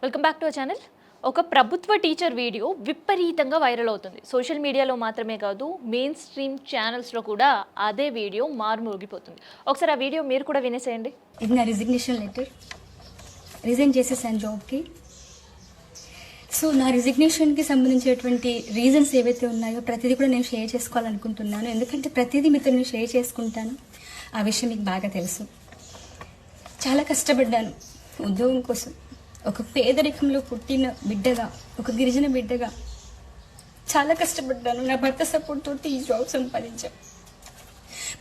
Welcome back to our channel. ఒక ప్రభుత్వ teacher video విపరీతంగా వైరల్ అవుతుంది. సోషల్ మీడియాలో మాత్రమే కాదు, మెయిన్ స్ట్రీమ్ ఛానల్స్లో కూడా అదే వీడియో మారుమోగిపోతుంది. ఒకసారి ఆ వీడియో మీరు కూడా వినేసేయండి. ఇది నా రిజిగ్నేషన్ లెటర్. రిజైన్ చేసేసాను జాబ్కి. సో నా రిజిగ్నేషన్కి సంబంధించినటువంటి రీజన్స్ ఏవైతే ఉన్నాయో ప్రతిదీ కూడా నేను షేర్ చేసుకోవాలనుకుంటున్నాను. ఎందుకంటే ప్రతిదీ మీతో నేను షేర్ చేసుకుంటాను. ఆ విషయం మీకు బాగా తెలుసు. చాలా కష్టపడ్డాను ఉద్యోగం కోసం. ఒక పేదరికంలో పుట్టిన బిడ్డగా, ఒక గిరిజన బిడ్డగా చాలా కష్టపడ్డాను. నా భర్త సపోర్ట్ తోటి ఈ జాబ్ సంపాదించాను.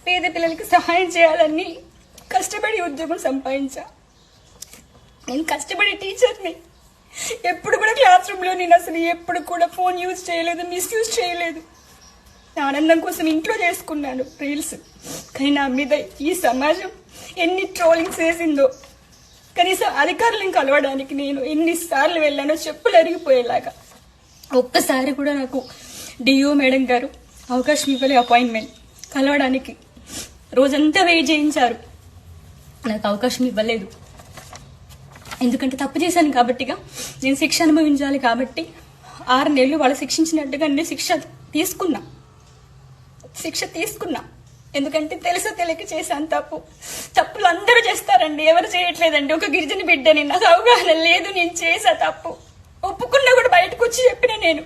పేద పిల్లలకి సహాయం చేయాలని కష్టపడి ఉద్యోగం సంపాదించా. నేను కష్టపడే టీచర్ని. ఎప్పుడు కూడా క్లాస్ రూమ్లో నేను అసలు ఎప్పుడు కూడా ఫోన్ యూజ్ చేయలేదు, మిస్యూజ్ చేయలేదు. నా ఆనందం కోసం ఇంట్లో చేసుకున్నాను రీల్స్. కానీ నా మీద ఈ సమాజం ఎన్ని ట్రోలింగ్స్ వేసిందో. కనీసం అధికారులను కలవడానికి నేను ఎన్నిసార్లు వెళ్ళానో చెప్పులు అరిగిపోయేలాగా. ఒక్కసారి కూడా నాకు డిఓ మేడం గారు అవకాశం ఇవ్వలే అపాయింట్మెంట్ కలవడానికి. రోజంతా వెయిట్ చేయించారు, నాకు అవకాశం ఇవ్వలేదు. ఎందుకంటే తప్పు చేశాను కాబట్టిగా, నేను శిక్ష అనుభవించాలి కాబట్టి 6 నెలలు వాళ్ళు శిక్షించినట్టుగా నేను శిక్ష తీసుకున్నా. ఎందుకంటే తెలుసో తెలియక చేశాను తప్పులు అందరూ చేస్తారండి, ఎవరు చేయట్లేదండి. ఒక గిరిజన బిడ్డని, నాకు అవగాహన లేదు, నేను చేసా తప్పు. ఒప్పుకున్నా కూడా బయటకు వచ్చి చెప్పిన నేను.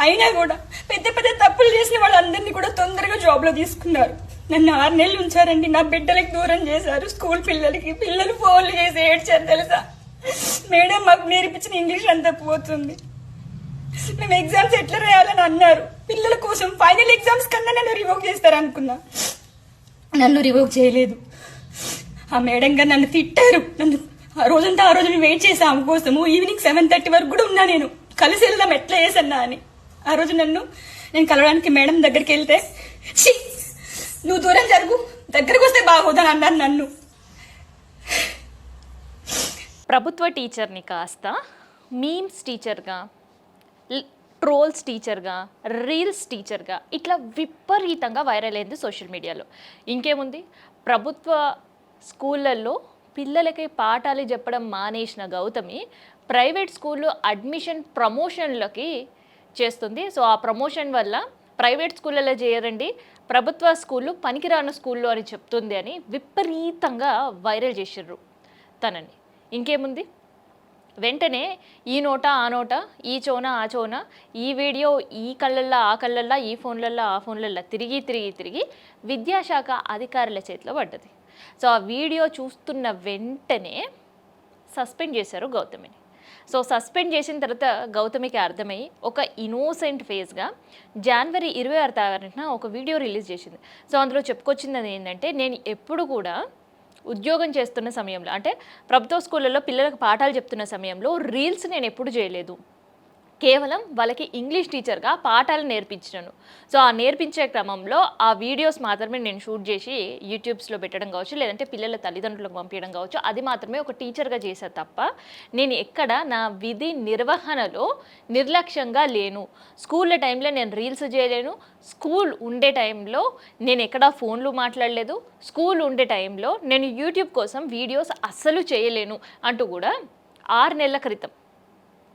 అయినా కూడా పెద్ద పెద్ద తప్పులు చేసిన వాళ్ళందరినీ కూడా తొందరగా జాబ్లో తీసుకున్నారు. నన్ను 6 నెలలు ఉంచారండి. నా బిడ్డలకి దూరం చేశారు. స్కూల్ పిల్లలు ఫోన్లు చేసి ఏడ్చారు తెలుసా. మేడం మాకు నేర్పించిన ఇంగ్లీష్ అంతా పోతుంది, మేము ఎగ్జామ్స్ ఎట్లా రాయాలని అన్నారు. పిల్లల కోసం ఫైనల్ ఎగ్జామ్స్ కన్నా నన్ను రివోక్ చేస్తారు అనుకున్నా. నన్ను రివోక్ చేయలేదు. ఆ మేడం గారు నన్ను తిట్టారు. ఆ రోజు నేను వెయిట్ చేసా ఆమె కోసము. ఈవినింగ్ 7:30 వరకు కూడా ఉన్నా నేను. కలిసి వెళ్దాం ఎట్లా చేసన్నా అని. ఆ రోజు నేను కలవడానికి మేడం దగ్గరికి వెళ్తే, నువ్వు దూరం జరుగు, దగ్గరకు వస్తే బాగోదని అన్నారు నన్ను. ప్రభుత్వ టీచర్ని కాస్త మీమ్స్ టీచర్గా, ట్రోల్స్ టీచర్గా, రీల్స్ టీచర్గా ఇట్లా విపరీతంగా వైరల్ అయింది సోషల్ మీడియాలో. ఇంకేముంది, ప్రభుత్వ స్కూళ్ళల్లో పిల్లలకి పాఠాలు చెప్పడం మానేసిన గౌతమి ప్రైవేట్ స్కూల్లో అడ్మిషన్ ప్రమోషన్లకి చేస్తుంది. సో ఆ ప్రమోషన్ వల్ల ప్రైవేట్ స్కూళ్ళలో చేయరండి, ప్రభుత్వ స్కూళ్ళు పనికిరాని స్కూళ్ళు అని చెప్తుంది అని విపరీతంగా వైరల్ చేసిర్రు తనని. ఇంకేముంది, వెంటనే ఈ నోట ఆ నోట, ఈ చోన ఆ చోన, ఈ వీడియో ఈ కళ్ళల్లో ఆ కళ్ళల్లో, ఈ ఫోన్లల్లో ఆ ఫోన్లల్లో తిరిగి విద్యాశాఖ అధికారుల చేతిలో పడ్డది. సో ఆ వీడియో చూస్తున్న వెంటనే సస్పెండ్ చేశారు గౌతమిని. సో సస్పెండ్ చేసిన తర్వాత గౌతమికి అర్థమై ఒక ఇన్నోసెంట్ ఫేస్గా జనవరి 26 తారీఖున ఒక వీడియో రిలీజ్ చేసింది. సో అందులో చెప్పుకొచ్చింది ఏంటంటే, నేను ఎప్పుడు కూడా ఉద్యోగం చేస్తున్న సమయంలో, అంటే ప్రభుత్వ స్కూళ్ళల్లో పిల్లలకు పాఠాలు చెప్తున్న సమయంలో రీల్స్ నేను ఎప్పుడు చేయలేదు. కేవలం వాళ్ళకి ఇంగ్లీష్ టీచర్గా పాఠాలు నేర్పించాను. సో ఆ నేర్పించే క్రమంలో ఆ వీడియోస్ మాత్రమే నేను షూట్ చేసి యూట్యూబ్స్లో పెట్టడం కావచ్చు, లేదంటే పిల్లల తల్లిదండ్రులకు పంపించడం కావచ్చు. అది మాత్రమే ఒక టీచర్గా చేశా తప్ప నేను ఎక్కడ నా విధి నిర్వహణలో నిర్లక్ష్యంగా లేను. స్కూల్ టైంలో నేను రీల్స్ చేయలేను, స్కూల్ ఉండే టైంలో నేను ఎక్కడా ఫోన్లు మాట్లాడలేదు, స్కూల్ ఉండే టైంలో నేను యూట్యూబ్ కోసం వీడియోస్ అస్సలు చేయలేను అంటూ కూడా 6 నెలల క్రితం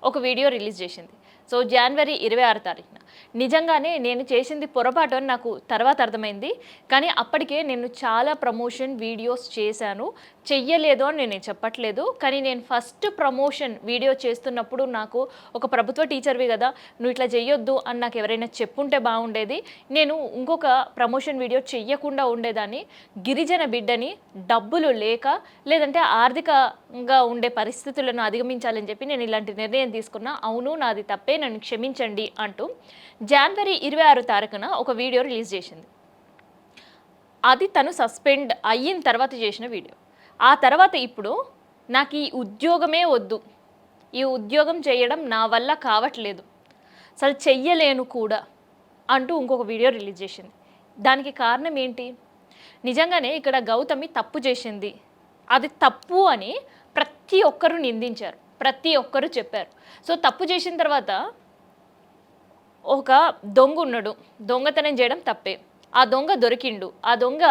ఒక వీడియో రిలీజ్ చేసింది. సో జనవరి 26 తారీఖున. నిజంగానే నేను చేసింది పొరపాటు అని నాకు తర్వాత అర్థమైంది. కానీ అప్పటికే నేను చాలా ప్రమోషన్ వీడియోస్ చేశాను. చెయ్యలేదు అని నేను చెప్పట్లేదు. కానీ నేను ఫస్ట్ ప్రమోషన్ వీడియో చేస్తున్నప్పుడు నాకు ఒక ప్రభుత్వ టీచర్వి కదా, నువ్వు ఇట్లా చెయ్యొద్దు అని నాకు ఎవరైనా చెప్పుంటే బాగుండేది. నేను ఇంకొక ప్రమోషన్ వీడియో చెయ్యకుండా ఉండేదాన్ని. గిరిజన బిడ్డని డబ్బులు లేక, లేదంటే ఆర్థికంగా ఉండే పరిస్థితులను అధిగమించాలని చెప్పి నేను ఇలాంటి నిర్ణయం తీసుకున్నా. అవును, నాది తప్పే, నన్ను క్షమించండి అంటూ జనవరి 26 తారీఖున ఒక వీడియో రిలీజ్ చేసింది. అది తను సస్పెండ్ అయిన తర్వాత చేసిన వీడియో. ఆ తర్వాత ఇప్పుడు నాకు ఈ ఉద్యోగమే వద్దు, ఈ ఉద్యోగం చేయడం నా వల్ల కావట్లేదు, అసలు చెయ్యలేను కూడా అంటూ ఇంకొక వీడియో రిలీజ్ చేసింది. దానికి కారణం ఏంటి? నిజంగానే ఇక్కడ గౌతమి తప్పు చేసింది, అది తప్పు అని ప్రతి ఒక్కరూ నిందించారు, ప్రతి ఒక్కరూ చెప్పారు. సో తప్పు చేసిన తర్వాత ఒక దొంగ ఉన్నాడు, దొంగతనం చేయడం తప్పే, ఆ దొంగ దొరికిండు, ఆ దొంగ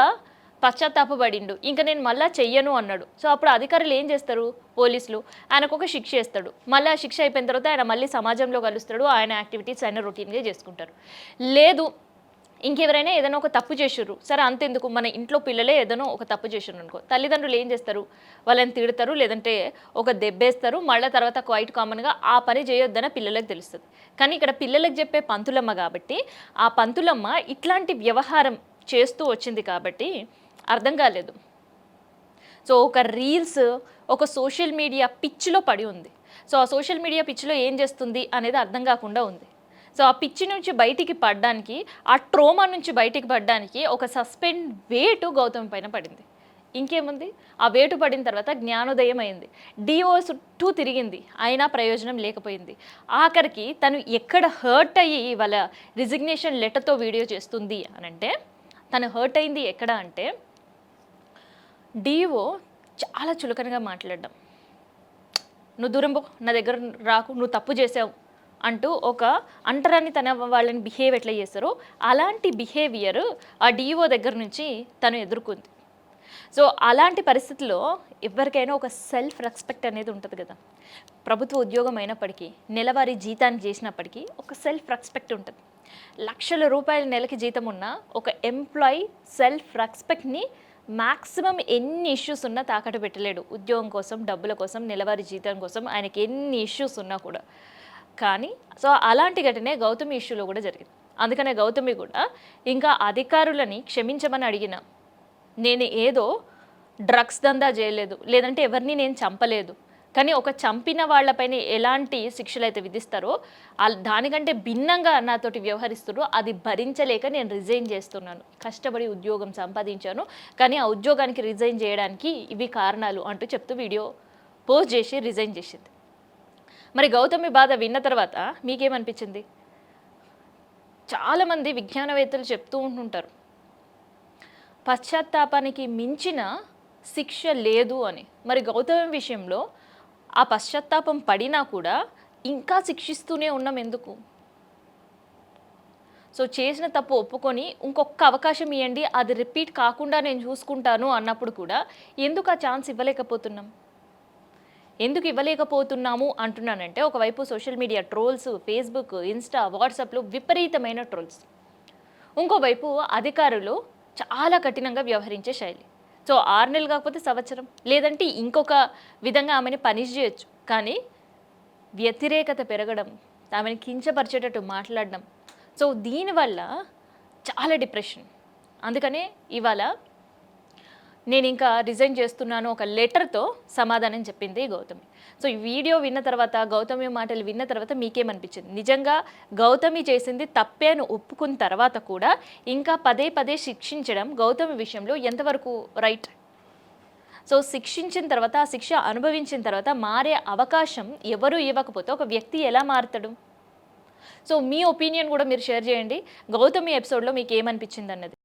పశ్చాత్తాపపడిండు, ఇంకా నేను మళ్ళీ చెయ్యను అన్నాడు. సో అప్పుడు అధికారులు ఏం చేస్తారు, పోలీసులు ఆయనకు ఒక శిక్ష వేస్తాడు. మళ్ళీ ఆ శిక్ష అయిపోయిన తర్వాత ఆయన మళ్ళీ సమాజంలో కలుస్తాడు, ఆయన యాక్టివిటీస్ ఆయన రొటీన్గా చేసుకుంటారు. లేదు ఇంకెవరైనా ఏదైనా ఒక తప్పు చేసిర్రు, సరే అంతెందుకు, మన ఇంట్లో పిల్లలే ఏదైనా ఒక తప్పు చేసిర్రు అనుకో, తల్లిదండ్రులు ఏం చేస్తారు, వాళ్ళని తిడతారు, లేదంటే ఒక దెబ్బేస్తారు, మళ్ళీ తర్వాత క్వైట్ కామన్గా ఆ పని చేయొద్దని పిల్లలకు తెలుస్తుంది. కానీ ఇక్కడ పిల్లలకు చెప్పే పంతులమ్మ కాబట్టి ఆ పంతులమ్మ ఇట్లాంటి వ్యవహారం చేస్తూ వచ్చింది కాబట్టి అర్థం కాలేదు. సో ఒక రీల్స్ ఒక సోషల్ మీడియా పిచ్చిలో పడి ఉంది. సో ఆ సోషల్ మీడియా పిచ్చిలో ఏం చేస్తుంది అనేది అర్థం కాకుండా ఉంది. సో ఆ పిచ్చి నుంచి బయటికి పడడానికి, ఆ ట్రోమా నుంచి బయటికి పడడానికి ఒక సస్పెండ్ వేటు గౌతమ్ పైన పడింది. ఇంకేముంది, ఆ వేటు పడిన తర్వాత జ్ఞానోదయం అయింది. డిఓ చుట్టూ తిరిగింది, అయినా ప్రయోజనం లేకపోయింది. ఆఖరికి తను ఎక్కడ హర్ట్ అయ్యి వాళ్ళ రిజిగ్నేషన్ లెటర్తో వీడియో చేస్తుంది అని అంటే, తను హర్ట్ అయింది ఎక్కడ అంటే, డిఓ చాలా చులకనగా మాట్లాడడం, నువ్వు దూరం పో, నా దగ్గర రాకు, నువ్వు తప్పు చేసావు అంటూ ఒక అంటరాని తన వాళ్ళని బిహేవ్ ఎట్లా చేస్తారో అలాంటి బిహేవియర్ ఆ డిఓ దగ్గర నుంచి తను ఎదుర్కొంది. సో అలాంటి పరిస్థితుల్లో ఎవరికైనా ఒక సెల్ఫ్ రెస్పెక్ట్ అనేది ఉంటుంది కదా. ప్రభుత్వ ఉద్యోగం అయినప్పటికీ, నెలవారీ జీతాన్ని చేసినప్పటికీ ఒక సెల్ఫ్ రెస్పెక్ట్ ఉంటుంది. లక్షల రూపాయల నెలకి జీతం ఉన్న ఒక ఎంప్లాయీ సెల్ఫ్ రెస్పెక్ట్ని మ్యాక్సిమం ఎన్ని ఇష్యూస్ ఉన్నా తాకట్టు పెట్టలేడు. ఉద్యోగం కోసం, డబ్బుల కోసం, నెలవారీ జీతం కోసం ఆయనకి ఎన్ని ఇష్యూస్ ఉన్నా కూడా. కానీ సో అలాంటి ఘటనే గౌతమి ఇష్యూలో కూడా జరిగింది. అందుకనే గౌతమి కూడా ఇంకా అధికారులని క్షమించమని అడిగిన, నేను ఏదో డ్రగ్స్ దందా చేయలేదు, లేదంటే ఎవరిని నేను చంపలేదు, కానీ ఒక చంపిన వాళ్ళపైన ఎలాంటి శిక్షలు అయితే విధిస్తారో దానికంటే భిన్నంగా నాతోటి వ్యవహరిస్తారో అది భరించలేక నేను రిజైన్ చేస్తున్నాను. కష్టపడి ఉద్యోగం సంపాదించాను, కానీ ఆ ఉద్యోగానికి రిజైన్ చేయడానికి ఇవి కారణాలు అంటూ చెప్తూ వీడియో పోస్ట్ చేసి రిజైన్ చేసింది. మరి గౌతమి బాధ విన్న తర్వాత మీకేమనిపించింది? చాలామంది విజ్ఞానవేత్తలు చెప్తూ ఉంటుంటారు, పశ్చాత్తాపానికి మించిన శిక్ష లేదు అని. మరి గౌతమి విషయంలో ఆ పశ్చాత్తాపం పడినా కూడా ఇంకా శిక్షిస్తూనే ఉన్నాం ఎందుకు? సో చేసిన తప్పు ఒప్పుకొని ఇంకొక అవకాశం ఇవ్వండి, అది రిపీట్ కాకుండా నేను చూసుకుంటాను అన్నప్పుడు కూడా ఎందుకు ఆ ఛాన్స్ ఇవ్వలేకపోతున్నాం? ఎందుకు ఇవ్వలేకపోతున్నాము అంటున్నానంటే, ఒకవైపు social media trolls, Facebook, Insta, వాట్సాప్లో విపరీతమైన ట్రోల్స్, ఇంకోవైపు అధికారులు చాలా కఠినంగా వ్యవహరించే శైలి. సో 6 నెలలు కాకపోతే సంవత్సరం, లేదంటే ఇంకొక విధంగా ఆమెని పనిష్ చేయొచ్చు. కానీ వ్యతిరేకత పెరగడం, ఆమెను కించపరిచేటట్టు మాట్లాడడం, సో దీనివల్ల చాలా డిప్రెషన్. అందుకనే ఇవాళ నేను ఇంకా రిజైన్ చేస్తున్నాను ఒక లెటర్తో సమాధానం చెప్పింది గౌతమి. సో ఈ వీడియో విన్న తర్వాత, గౌతమి మాటలు విన్న తర్వాత మీకేమనిపించింది? నిజంగా గౌతమి చేసింది తప్పే అని ఒప్పుకున్న తర్వాత కూడా ఇంకా పదే పదే శిక్షించడం గౌతమి విషయంలో ఎంతవరకు రైట్? సో శిక్షించిన తర్వాత, ఆ శిక్ష అనుభవించిన తర్వాత మారే అవకాశం ఎవరు ఇవ్వకపోతే ఒక వ్యక్తి ఎలా మారుతాడు? సో మీ ఒపీనియన్ కూడా మీరు షేర్ చేయండి. గౌతమి ఎపిసోడ్లో మీకు ఏమనిపించింది అన్నది.